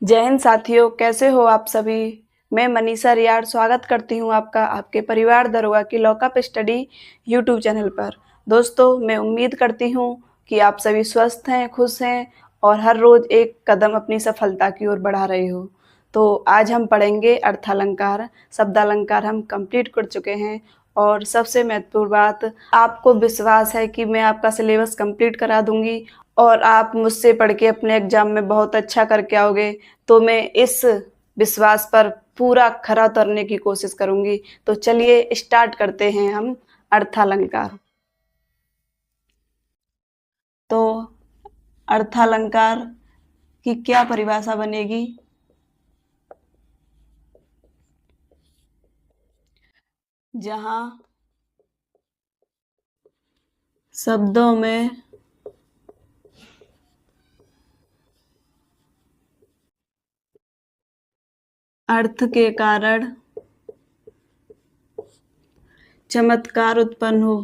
जय हिंद साथियों, कैसे हो आप सभी। मैं मनीषा रियाड़ स्वागत करती हूँ आपका आपके परिवार दरोगा की लॉकअप स्टडी यूट्यूब चैनल पर। दोस्तों, मैं उम्मीद करती हूँ कि आप सभी स्वस्थ हैं, खुश हैं और हर रोज़ एक कदम अपनी सफलता की ओर बढ़ा रहे हो। तो आज हम पढ़ेंगे अर्थालंकार। शब्दालंकार हम कंप्लीट कर चुके हैं और सबसे महत्वपूर्ण बात, आपको विश्वास है कि मैं आपका सिलेबस कंप्लीट करा दूंगी और आप मुझसे पढ़ के अपने एग्जाम में बहुत अच्छा करके आओगे। तो मैं इस विश्वास पर पूरा खरा उतरने की कोशिश करूंगी। तो चलिए स्टार्ट करते हैं हम अर्थालंकार। तो अर्थालंकार की क्या परिभाषा बनेगी? जहां शब्दों में अर्थ के कारण चमत्कार उत्पन्न हो।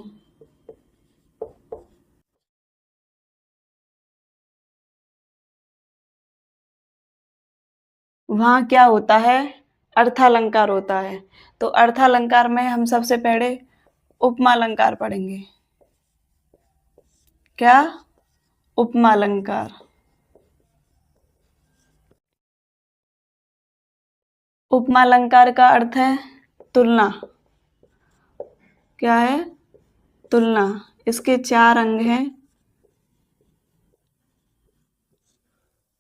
वहां क्या होता है? अर्थालंकार होता है। तो अर्थालंकार में हम सबसे पहले उपमा अलंकार पढ़ेंगे। क्या? उपमा अलंकार। उपमा अलंकार का अर्थ है तुलना। क्या है? तुलना। इसके 4 अंग हैं।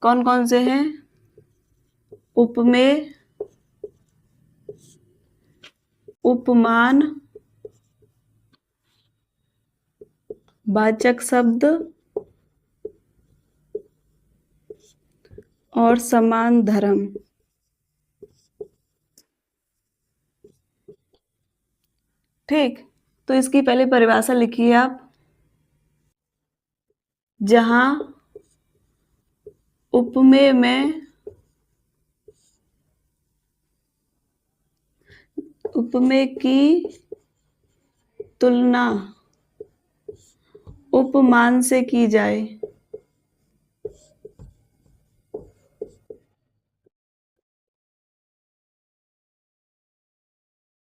कौन कौन से हैं? उपमेय, उपमान, वाचक शब्द और समान धर्म। ठीक, तो इसकी पहले परिभाषा लिखिए आप। जहां उपमेय में उपमेय की तुलना उपमान से की जाए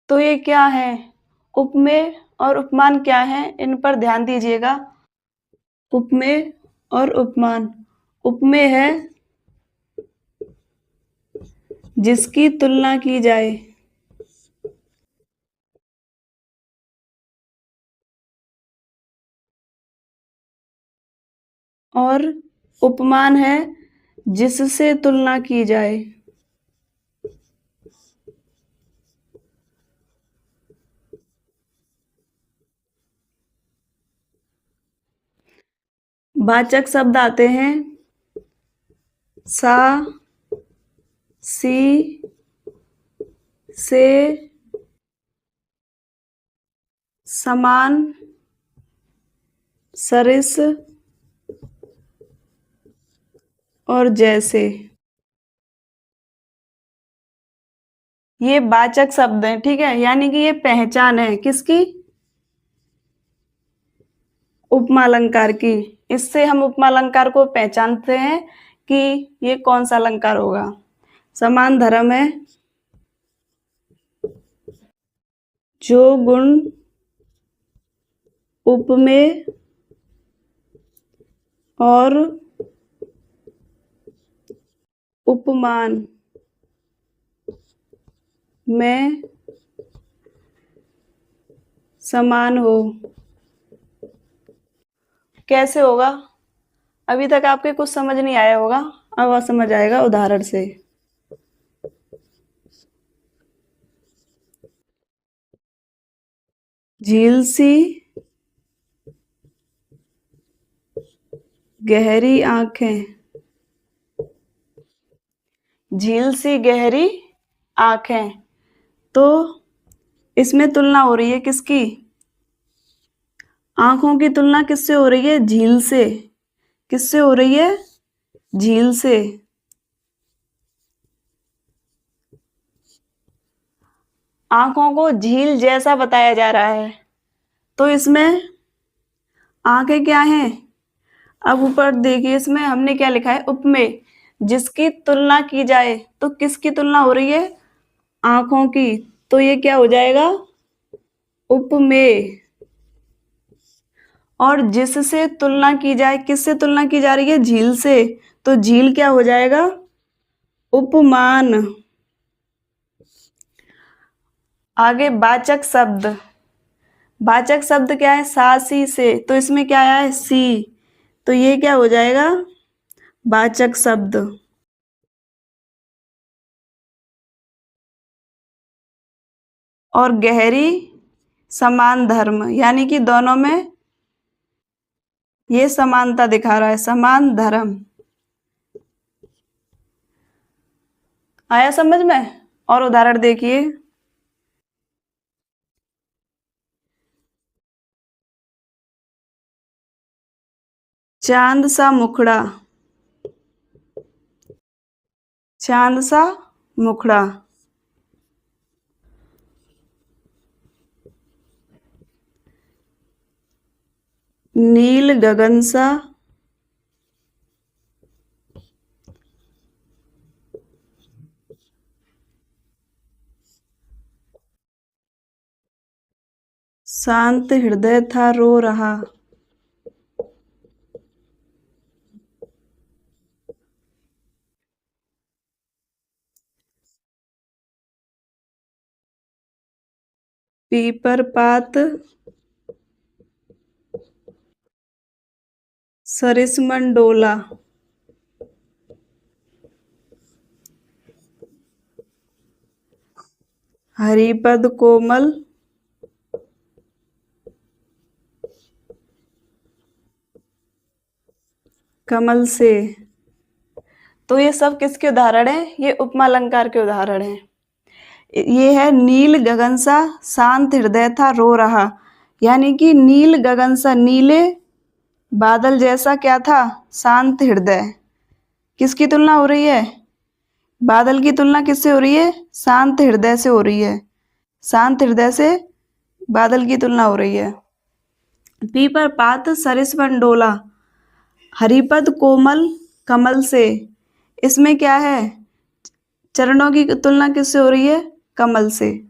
तो ये क्या है? उपमेय और उपमान क्या है, इन पर ध्यान दीजिएगा। उपमेय और उपमान। उपमेय है जिसकी तुलना की जाए और उपमान है जिससे तुलना की जाए। वाचक शब्द आते हैं सा, सी, से, समान, सरिस और जैसे। ये वाचक शब्द हैं, ठीक है, यानी कि ये पहचान है किसकी? उपमा अलंकार की। इससे हम उपमा अलंकार को पहचानते हैं कि ये कौन सा अलंकार होगा। समान धर्म है जो गुण उपमेय और उपमान में समान हो। कैसे होगा? अभी तक आपके कुछ समझ नहीं आया होगा, अब समझ आएगा उदाहरण से। झील सी गहरी आंखें। झील सी गहरी आंखें, तो इसमें तुलना हो रही है किसकी? आंखों की तुलना किससे हो रही है? झील से। किससे हो रही है? झील से। आंखों को झील जैसा बताया जा रहा है, तो इसमें आंखें क्या हैं? अब ऊपर देखिए, इसमें हमने क्या लिखा है? उपमेय। जिसकी तुलना की जाए, तो किसकी तुलना हो रही है? आंखों की। तो ये क्या हो जाएगा? उपमेय। और जिससे तुलना की जाए, किससे तुलना की जा रही है? झील से। तो झील क्या हो जाएगा? उपमान। आगे वाचक शब्द। वाचक शब्द क्या है? सा सी से। तो इसमें क्या आया है? सी। तो ये क्या हो जाएगा? वाचक शब्द। और गहरी समान धर्म, यानी कि दोनों में ये समानता दिखा रहा है, समान धर्म। आया समझ में? और उदाहरण देखिए। चांद सा मुखड़ा। चांद सा मुखड़ा। नील गगन सा। शांत हृदय था रो रहा। पीपर पात सरिसमन डोला। हरिपद कोमल कमल से। तो ये सब किसके उदाहरण हैं? ये उपमा अलंकार के उदाहरण हैं। ये है नील गगन सा शांत हृदय था रो रहा, यानी कि नील गगन सा, नीले बादल जैसा क्या था? शांत हृदय। किसकी तुलना हो रही है? बादल की तुलना किससे हो रही है? शांत हृदय से हो रही है। शांत हृदय से बादल की तुलना हो रही है। पीपर पात सरिसवन डोला, हरिपद कोमल कमल से। इसमें क्या है? चरणों की तुलना किससे हो रही है? कमल से।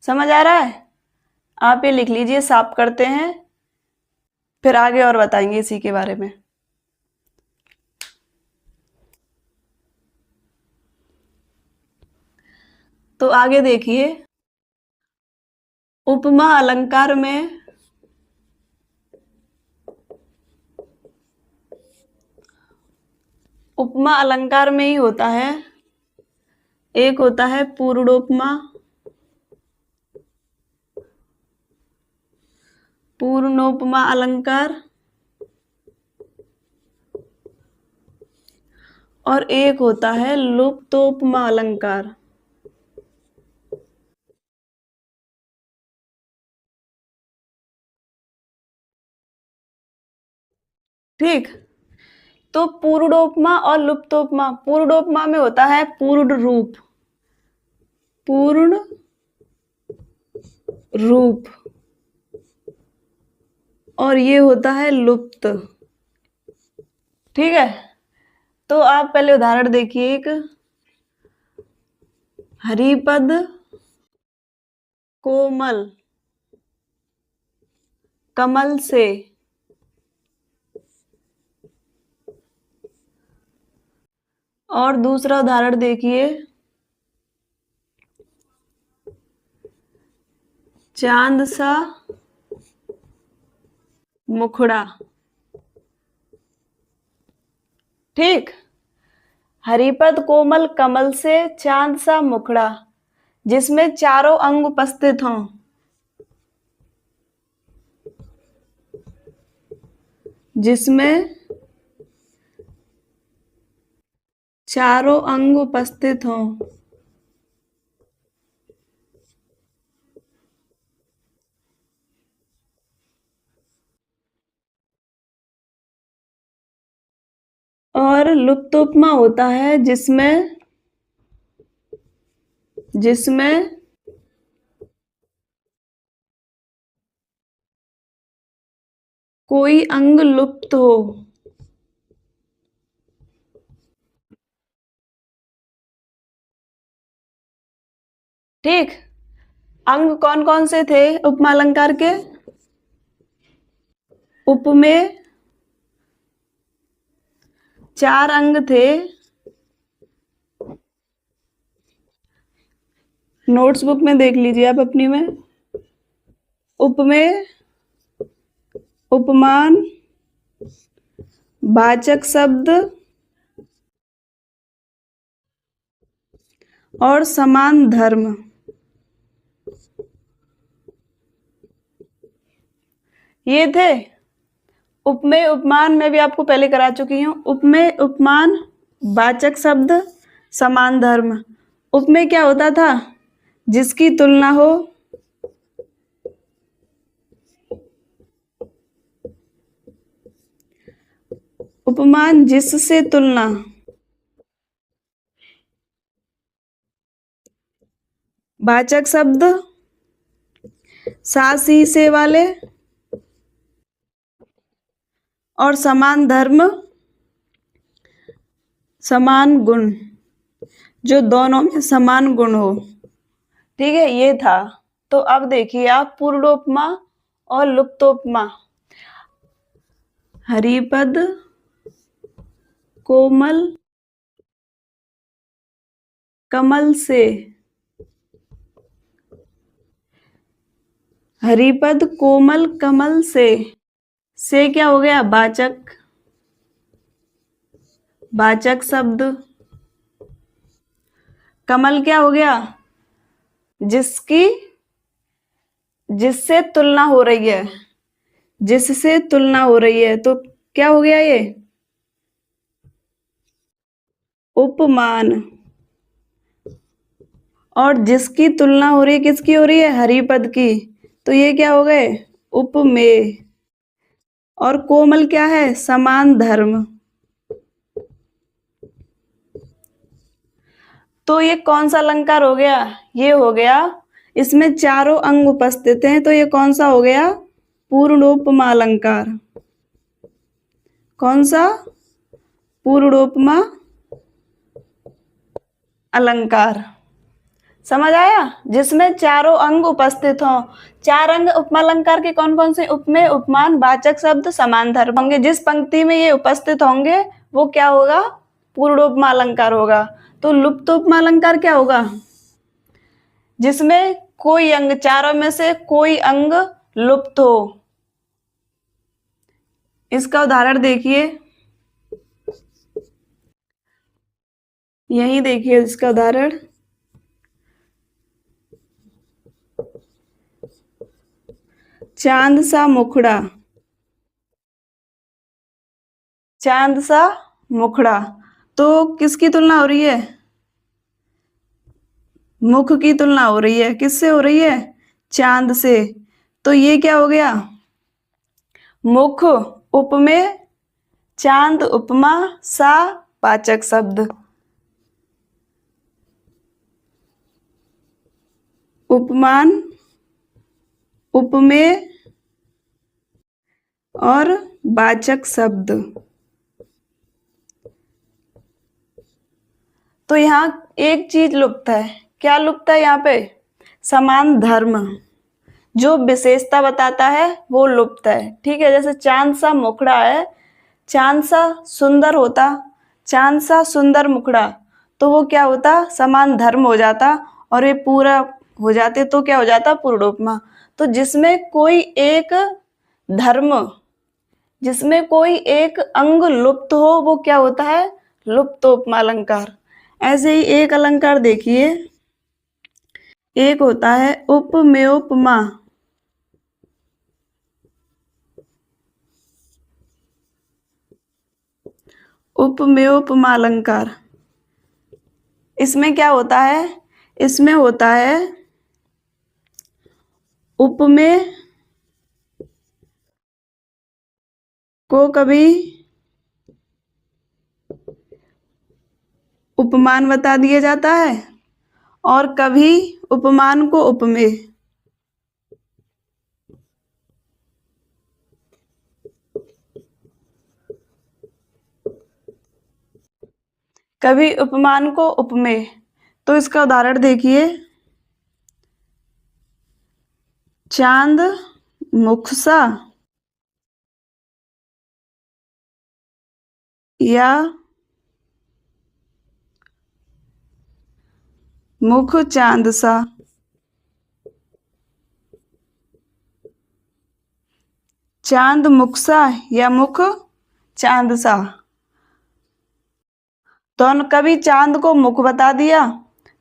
समझ आ रहा है? आप ये लिख लीजिए, साफ करते हैं, फिर आगे और बताएंगे इसी के बारे में। तो आगे देखिए। उपमा अलंकार में उपमा अलंकार में ही होता है, एक होता है पूर्णोपमा। पूर्णोपमा अलंकार। और एक होता है लुप्तोपमा अलंकार। ठीक। तो पूर्णोपमा और लुप्तोपमा, पूर्णोपमा में होता है पूर्ण रूप। पूर्ण रूप। और ये होता है लुप्त। ठीक है। तो आप पहले उदाहरण देखिए एक। हरिपद कोमल कमल से। और दूसरा उदाहरण देखिए। चांद सा मुखड़ा। ठीक। हरिपद कोमल कमल से चांद सा मुखड़ा, जिसमें चारों अंग उपस्थित हों। जिसमें चारों अंग उपस्थित हों। और लुप्तोपमा होता है जिसमें जिसमें कोई अंग लुप्त हो। ठीक। अंग कौन कौन से थे उपमा अलंकार के? उप में 4 अंग थे। नोट्स बुक में देख लीजिए आप अपनी में। उप में उपमान, वाचक शब्द और समान धर्म। ये थे। उपमेय उपमान में भी आपको पहले करा चुकी हूं। उपमेय उपमान, वाचक शब्द, समान धर्म। उपमेय क्या होता था? जिसकी तुलना हो। उपमान जिससे तुलना। वाचक शब्द सा सी से वाले और समान धर्म, समान गुण, जो दोनों में समान गुण हो। ठीक है, ये था। तो अब देखिए आप पूर्णोपमा और लुप्तोपमा। हरिपद कोमल कमल से। हरिपद कोमल कमल से क्या हो गया? वाचक, वाचक शब्द। कमल क्या हो गया? जिसकी, जिससे तुलना हो रही है, जिससे तुलना हो रही है, तो क्या हो गया ये? उपमान। और जिसकी तुलना हो रही है, किसकी हो रही है? हरिपद की, तो ये क्या हो गए? उपमेय। और कोमल क्या है? समान धर्म। तो ये कौन सा अलंकार हो गया? ये हो गया, इसमें चारों अंग उपस्थित हैं, तो ये कौन सा हो गया? पूर्णोपमा अलंकार। कौन सा? पूर्णोपमा अलंकार। समझ आया? जिसमें चारों अंग उपस्थित हों। 4 अंग उपमा अलंकार के कौन कौन से? उपमेय उपमान, वाचक शब्द, समान धर्म होंगे। जिस पंक्ति में ये उपस्थित होंगे वो क्या होगा? पूर्णोपमा अलंकार होगा। तो लुप्तोपमा अलंकार क्या होगा? जिसमें कोई अंग, चारों में से कोई अंग लुप्त हो। इसका उदाहरण देखिए, यही देखिए इसका उदाहरण। चांद सा मुखड़ा। चांद सा मुखड़ा, तो किसकी तुलना हो रही है? मुख की तुलना हो रही है। किससे हो रही है? चांद से। तो ये क्या हो गया? मुख उपमेय, चांद उपमा, सा वाचक शब्द। उपमान, उपमेय और वाचक शब्द। तो यहाँ एक चीज लुप्त है। क्या लुप्त है यहाँ पे? समान धर्म। जो विशेषता बताता है वो लुप्त है। ठीक है, जैसे चांद सा मुखड़ा है, चांद सा सुंदर होता, चांद सा सुंदर मुखड़ा, तो वो क्या होता? समान धर्म हो जाता, और ये पूरा हो जाते तो क्या हो जाता? पूर्णोपमा। तो जिसमें कोई एक धर्म, जिसमें कोई एक अंग लुप्त हो, वो क्या होता है? लुप्तोपमा अलंकार। ऐसे ही एक अलंकार देखिए, एक होता है उपमेयोपमा। उपमेयोपमा अलंकार। इसमें क्या होता है? इसमें होता है उपमेय को कभी उपमान बता दिया जाता है, और कभी उपमान को उपमेय। कभी उपमान को उपमेय। तो इसका उदाहरण देखिए, चांद मुख सा या मुख चांद सा। चांद मुख सा या मुख चांद सा। तो कभी चांद को मुख बता दिया,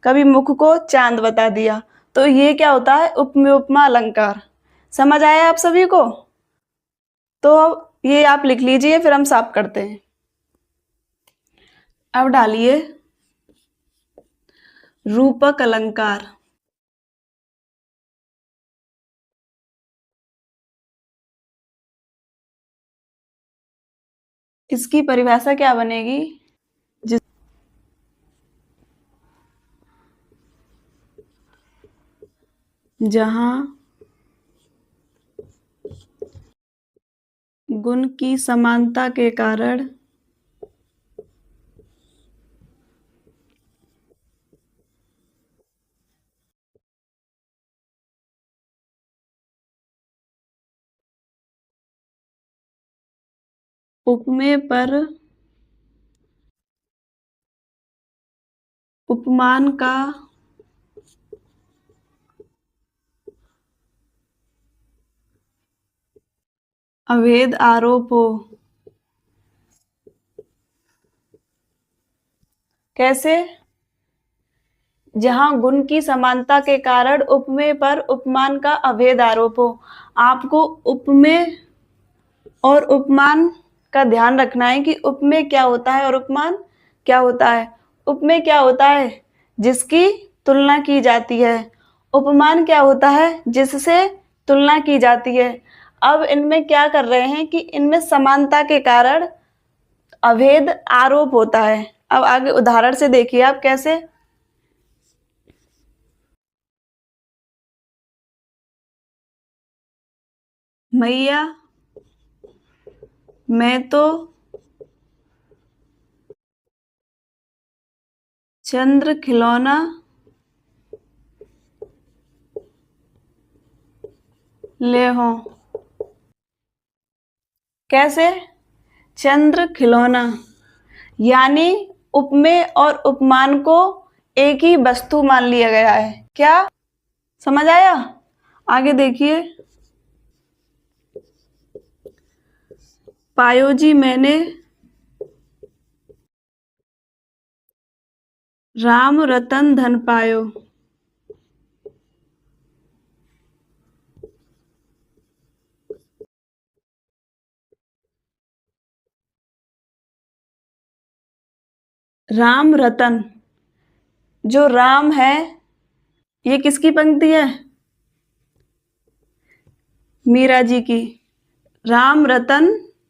कभी मुख को चांद बता दिया, तो ये क्या होता है? उपमेय उपमा अलंकार। समझ आया आप सभी को? तो ये आप लिख लीजिए, फिर हम साफ करते हैं। अब डालिए रूपक अलंकार। इसकी परिभाषा क्या बनेगी? जिस जहां गुण की समानता के कारण उपमेय पर उपमान का अभेद आरोप हो। कैसे? जहां गुण की समानता के कारण उपमेय पर उपमान का अभेद आरोप हो। आपको उपमेय और उपमान का ध्यान रखना है कि उपमेय क्या होता है और उपमान क्या होता है। उपमेय क्या होता है? जिसकी तुलना की जाती है। उपमान क्या होता है? जिससे तुलना की जाती है। अब इनमें क्या कर रहे हैं कि इनमें समानता के कारण अभेद आरोप होता है। अब आगे उदाहरण से देखिए आप कैसे। मैया मैं तो चंद्र खिलौना ले हो। कैसे? चंद्र खिलौना, यानी उपमेय और उपमान को एक ही वस्तु मान लिया गया है। क्या समझ आया? आगे देखिए। पायो जी मैंने राम रतन धन पायो। राम रतन, जो राम है, ये किसकी पंक्ति है? मीरा जी की। राम रतन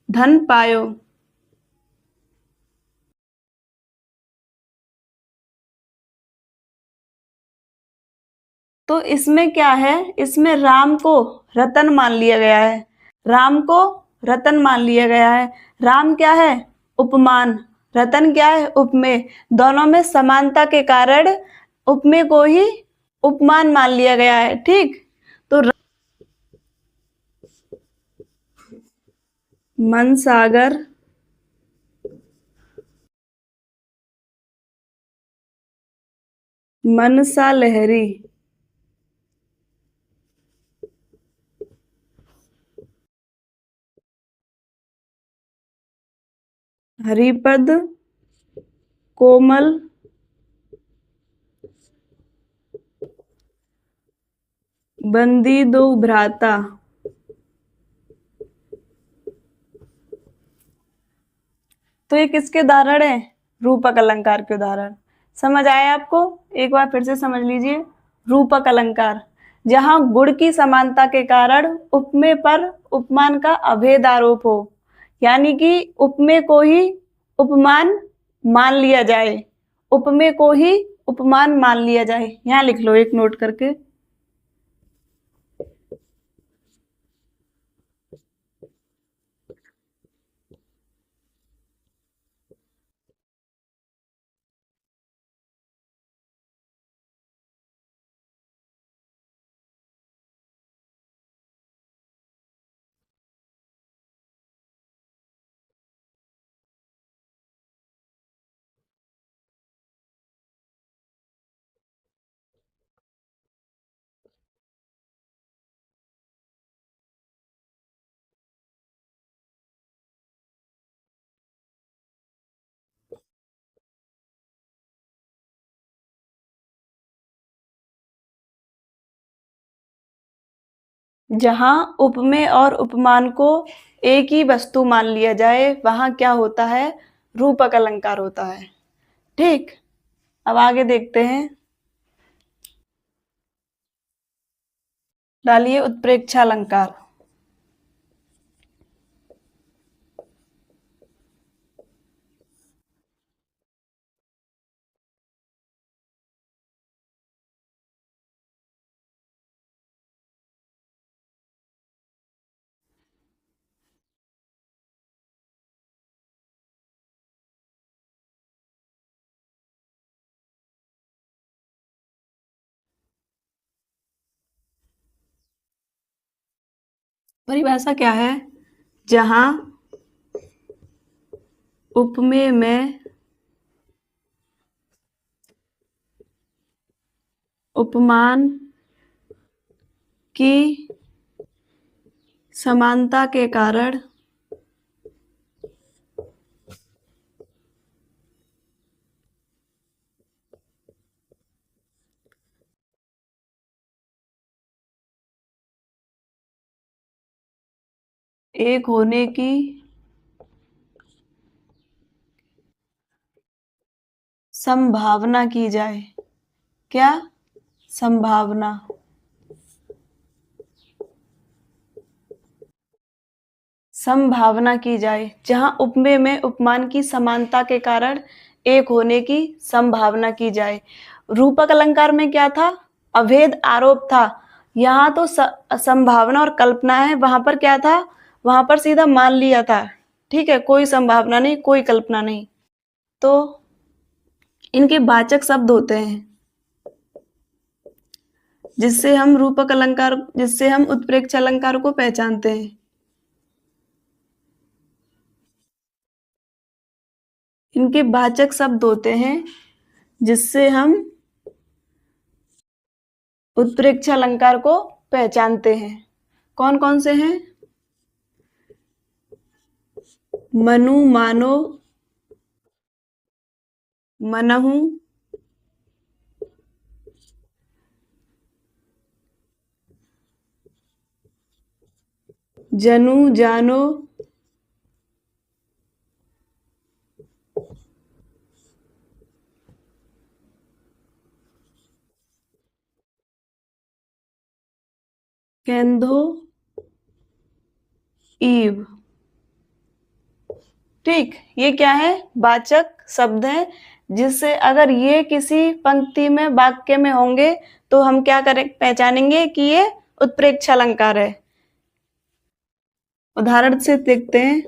धन पायो। तो इसमें क्या है? इसमें राम को रतन मान लिया गया है। राम को रतन मान लिया गया है। राम क्या है? उपमान। रतन क्या है? उपमेय। दोनों में समानता के कारण उपमेय को ही उपमान मान लिया गया है। ठीक। तो मन सागर मनसा लहरी। हरिपद कोमल बंदी दो भ्राता। तो ये किसके उदाहरण है? रूपक अलंकार के उदाहरण। समझ आया आपको? एक बार फिर से समझ लीजिए। रूपक अलंकार, जहां गुण की समानता के कारण उपमेय पर उपमान का अभेद आरोप हो, यानी कि उपमेय को ही उपमान मान लिया जाए। उपमेय को ही उपमान मान लिया जाए। यहाँ लिख लो एक नोट करके। जहां उपमेय और उपमान को एक ही वस्तु मान लिया जाए वहां क्या होता है? रूपक अलंकार होता है। ठीक, अब आगे देखते हैं। डालिए उत्प्रेक्षा अलंकार। परिभाषा क्या है? जहां उपमेय में उपमान की समानता के कारण एक होने की संभावना की जाए। क्या? संभावना। संभावना की जाए। जहां उपमेय में उपमान की समानता के कारण एक होने की संभावना की जाए। रूपक अलंकार में क्या था? अभेद आरोप था। यहाँ तो संभावना और कल्पना है, वहां पर क्या था? वहां पर सीधा मान लिया था। ठीक है, कोई संभावना नहीं, कोई कल्पना नहीं। तो इनके वाचक शब्द होते हैं जिससे हम रूपक अलंकार, जिससे हम उत्प्रेक्ष अलंकार को पहचानते हैं। इनके वाचक शब्द होते हैं जिससे हम उत्प्रेक्ष अलंकार को पहचानते हैं। कौन कौन से हैं? मनु, मानो, मनहु, जनु, जानो, केंदो, ईव। ठीक, ये क्या है? वाचक शब्द हैं जिससे अगर ये किसी पंक्ति में, वाक्य में होंगे तो हम क्या करें, पहचानेंगे कि ये उत्प्रेक्ष अलंकार है। उदाहरण से देखते हैं।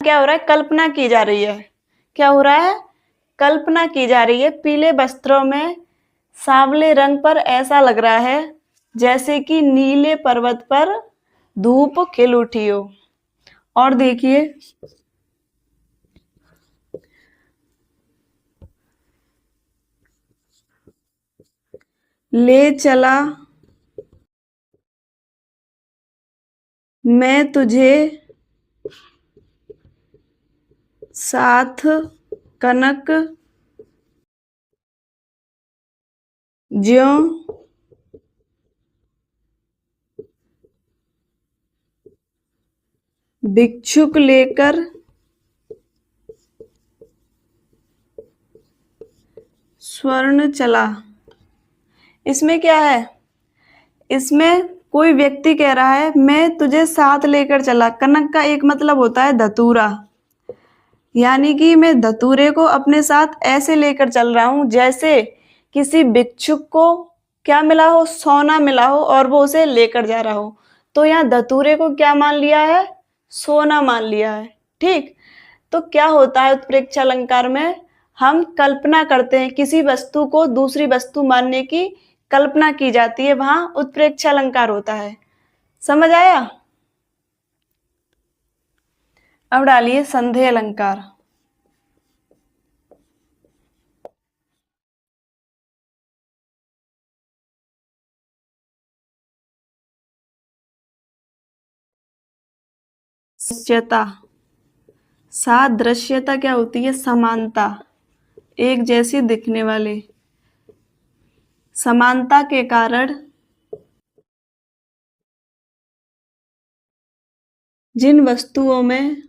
क्या हो रहा है? कल्पना की जा रही है। क्या हो रहा है? कल्पना की जा रही है। पीले वस्त्रों में सांवले रंग पर ऐसा लग रहा है जैसे कि नीले पर्वत पर धूप खिल उठी हो। और देखिए, ले चला मैं तुझे साथ कनक ज्यों भिक्षुक लेकर स्वर्ण चला। इसमें क्या है? इसमें कोई व्यक्ति कह रहा है मैं तुझे साथ लेकर चला। कनक का एक मतलब होता है धतूरा, यानी कि मैं धतूरे को अपने साथ ऐसे लेकर चल रहा हूं जैसे किसी भिक्षुक को क्या मिला हो? सोना मिला हो और वो उसे लेकर जा रहा हो। तो यहाँ धतूरे को क्या मान लिया है? सोना मान लिया है। ठीक, तो क्या होता है उत्प्रेक्ष अलंकार में? हम कल्पना करते हैं, किसी वस्तु को दूसरी वस्तु मानने की कल्पना की जाती है, वहां उत्प्रेक्ष अलंकार होता है। समझ आया? अब डालिए संधेय अलंकार। दृश्यता। सादृश्यता क्या होती है? समानता, एक जैसी दिखने वाले। समानता के कारण जिन वस्तुओं में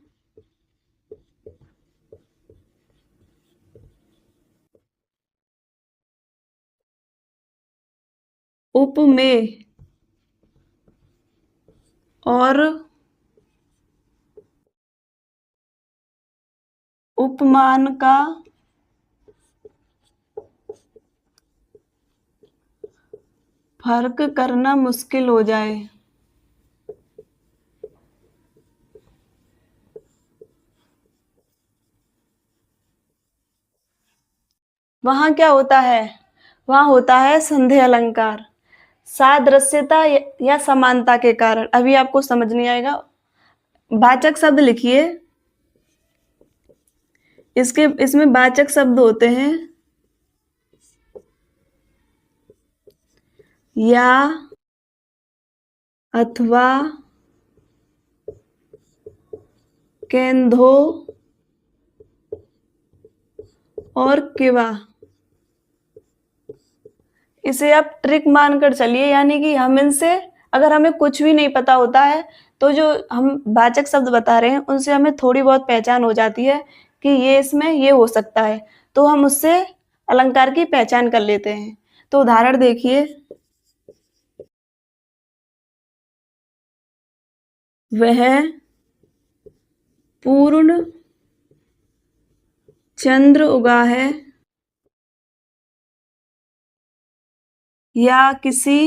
उपमेय और उपमान का फर्क करना मुश्किल हो जाए। वहां क्या होता है? वहां होता है संधेय अलंकार। सादृश्यता या समानता के कारण, अभी आपको समझ नहीं आएगा। वाचक शब्द लिखिए, इसमें वाचक शब्द होते हैं या, अथवा, केंधो और किवा। इसे आप ट्रिक मानकर चलिए, यानी कि हम इनसे, अगर हमें कुछ भी नहीं पता होता है तो जो हम वाचक शब्द बता रहे हैं उनसे हमें थोड़ी बहुत पहचान हो जाती है कि ये इसमें ये हो सकता है, तो हम उससे अलंकार की पहचान कर लेते हैं। तो उदाहरण देखिए, वह पूर्ण चंद्र उगा है या किसी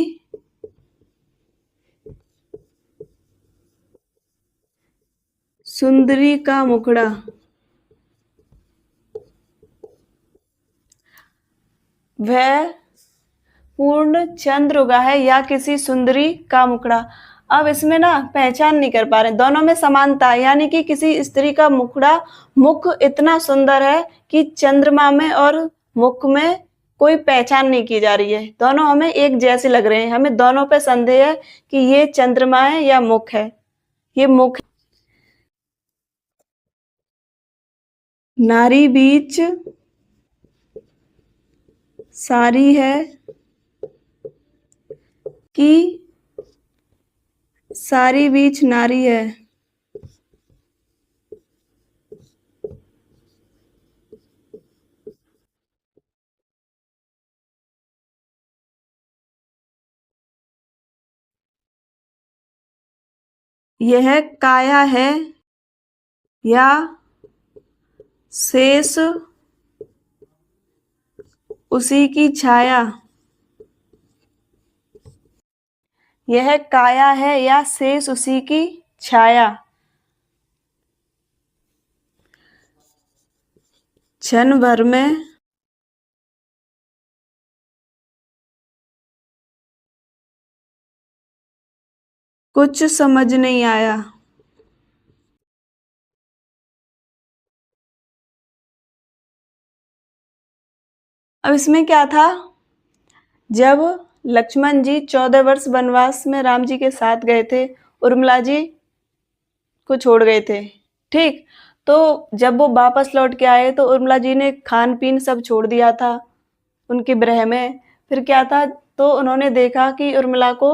सुंदरी का मुखड़ा। वह पूर्ण चंद्र उगा है या किसी सुंदरी का मुखड़ा। अब इसमें ना पहचान नहीं कर पा रहे, दोनों में समानता है, यानी कि किसी स्त्री का मुखड़ा, मुख इतना सुंदर है कि चंद्रमा में और मुख में कोई पहचान नहीं की जा रही है। दोनों हमें एक जैसे लग रहे हैं, हमें दोनों पे संदेह है कि ये चंद्रमा है या मुख है। ये मुख। नारी बीच सारी है कि सारी बीच नारी है। यह काया है या शेष उसी की छाया। यह काया है या शेष उसी की छाया। क्षण भर में कुछ समझ नहीं आया। अब इसमें क्या था, जब लक्ष्मण जी 14 वर्ष वनवास में राम जी के साथ गए थे, उर्मिला जी को छोड़ गए थे, ठीक। तो जब वो वापस लौट के आए तो उर्मिला जी ने खान पीन सब छोड़ दिया था उनके ब्रह में। फिर क्या था, तो उन्होंने देखा कि उर्मिला को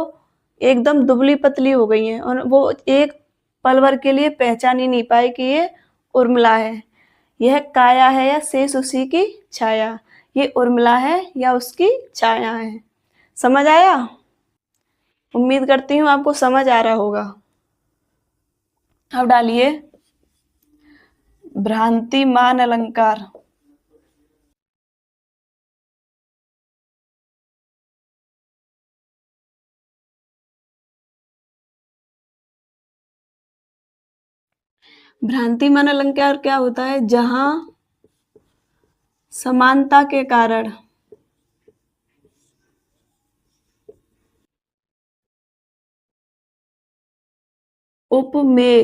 एकदम दुबली पतली हो गई है और वो एक पल भर के लिए पहचान ही नहीं पाए कि ये उर्मिला है। यह काया है या शेष उसी की छाया। ये उर्मिला है या उसकी छाया है। समझ आया? उम्मीद करती हूँ आपको समझ आ रहा होगा। अब डालिए भ्रांतिमान अलंकार। भ्रांतिमान अलंकार क्या होता है? जहां समानता के कारण उपमेय,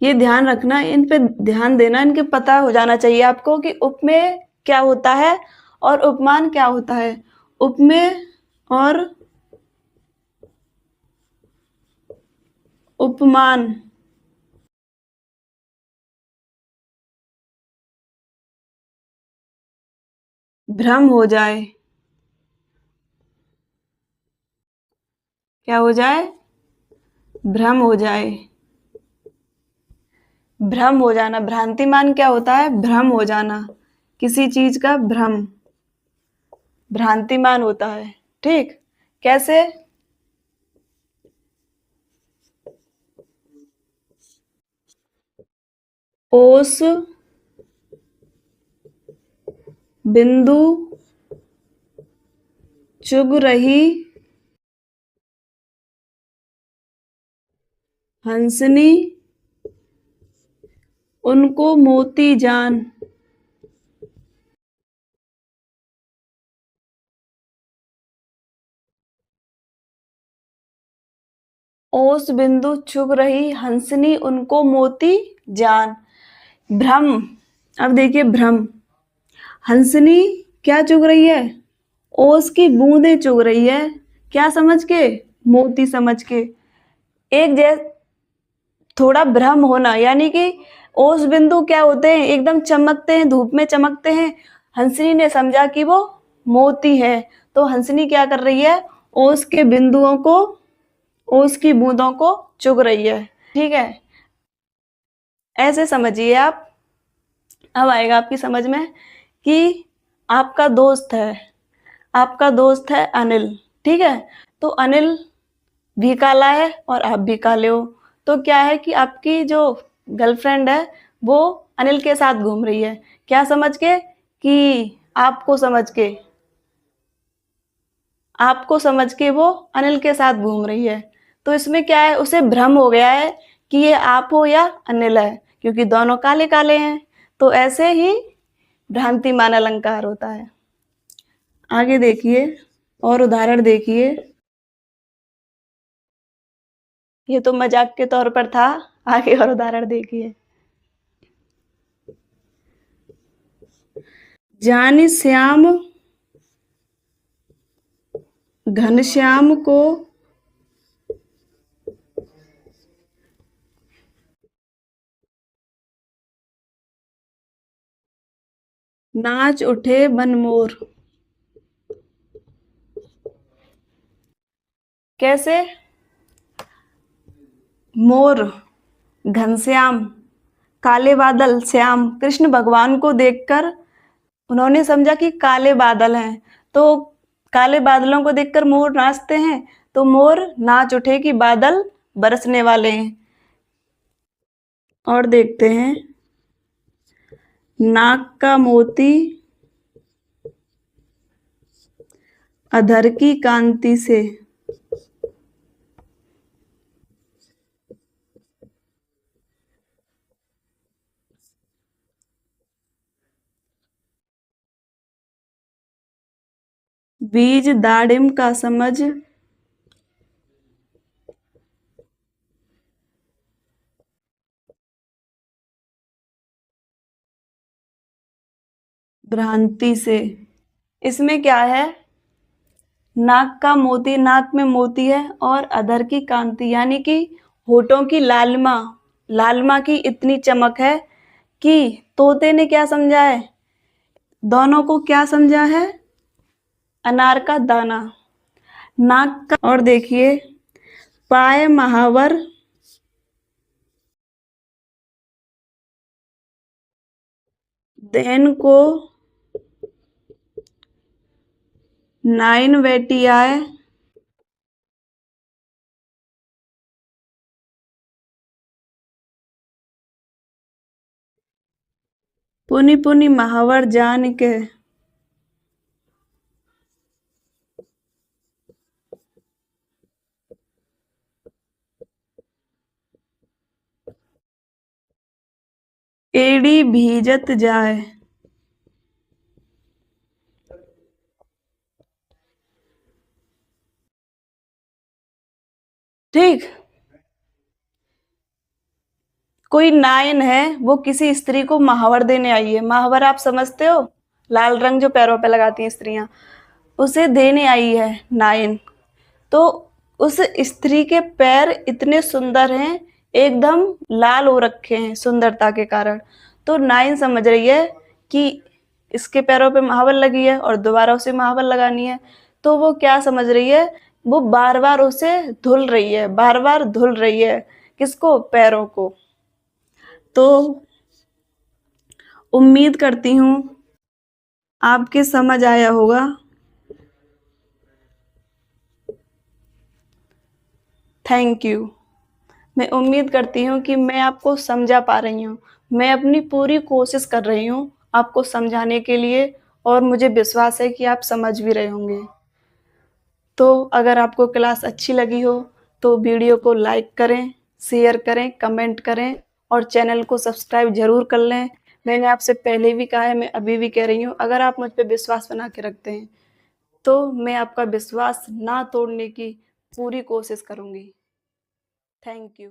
ये ध्यान रखना, इन पे ध्यान देना, इनके पता हो जाना चाहिए आपको कि उपमेय क्या होता है और उपमान क्या होता है। उपमेय और उपमान भ्रम हो जाए क्या हो जाए? भ्रम हो जाए। भ्रम हो जाना। भ्रांतिमान क्या होता है? भ्रम हो जाना, किसी चीज का भ्रम भ्रांतिमान होता है। ठीक, कैसे? ओस बिंदु चुग रही हंसनी उनको मोती जान। ओस बिंदु चुग रही हंसनी उनको मोती जान। भ्रम। अब देखिए भ्रम। हंसनी क्या चुग रही है? ओस की बूंदें चुग रही है। क्या समझ के? मोती समझ के। एक जैस थोड़ा भ्रम होना, यानी कि ओस बिंदु क्या होते हैं? एकदम चमकते हैं, धूप में चमकते हैं। हंसनी ने समझा कि वो मोती है, तो हंसनी क्या कर रही है? ओस के बिंदुओं को, ओस की बूंदों को चुग रही है। ठीक है, ऐसे समझिए आप। अब आएगा आपकी समझ में कि आपका दोस्त है, आपका दोस्त है अनिल। ठीक है, तो अनिल भी काला है और आप भी काले हो। तो क्या है कि आपकी जो गर्लफ्रेंड है वो अनिल के साथ घूम रही है। क्या समझ के? कि आपको समझ के वो अनिल के साथ घूम रही है। तो इसमें क्या है? उसे भ्रम हो गया है कि ये आप हो या अनिल है, क्योंकि दोनों काले काले हैं। तो ऐसे ही भ्रांतिमान अलंकार होता है। आगे देखिए और उदाहरण देखिए। ये तो मजाक के तौर पर था, आगे और उदाहरण देखिए। जानी श्याम घनश्याम को नाच उठे बनमोर। कैसे? मोर, घनश्याम, काले बादल, श्याम, कृष्ण भगवान को देखकर उन्होंने समझा कि काले बादल हैं, तो काले बादलों को देखकर मोर नाचते हैं। तो मोर नाच उठे कि बादल बरसने वाले हैं। और देखते हैं। नाक का मोती अधर की कांति से। बीज दाड़िम का समझ भ्रांति से। इसमें क्या है? नाक का मोती, नाक में मोती है, और अधर की कांति यानी कि होठों की लालिमा, लालिमा की इतनी चमक है कि तोते ने क्या समझा है? दोनों को क्या समझा है? अनार का दाना। नाक का। और देखिए, पाए महावर देन को नाइन बेटी आए पुनि पुनि महावर जान के। एड़ी भीजत जाए। ठीक, कोई नायन है, वो किसी स्त्री को महावर देने आई है। महावर आप समझते हो? लाल रंग जो पैरों पे लगाती हैं स्त्रियां, उसे देने आई है नायन। तो उस स्त्री के पैर इतने सुंदर हैं, एकदम लाल हो रखे हैं सुंदरता के कारण। तो नायन समझ रही है कि इसके पैरों पे महावर लगी है और दोबारा उसे महावर लगानी है। तो वो क्या समझ रही है वो बार बार उसे धुल रही है, बार बार धुल रही है। किसको? पैरों को। तो उम्मीद करती हूँ आपके समझ आया होगा। Thank you. मैं उम्मीद करती हूँ कि मैं आपको समझा पा रही हूँ। मैं अपनी पूरी कोशिश कर रही हूँ आपको समझाने के लिए, और मुझे विश्वास है कि आप समझ भी रहे होंगे। तो अगर आपको क्लास अच्छी लगी हो तो वीडियो को लाइक करें, शेयर करें, कमेंट करें और चैनल को सब्सक्राइब ज़रूर कर लें। मैंने आपसे पहले भी कहा है, मैं अभी भी कह रही हूँ, अगर आप मुझ पे विश्वास बना के रखते हैं तो मैं आपका विश्वास ना तोड़ने की पूरी कोशिश करूँगी। Thank you.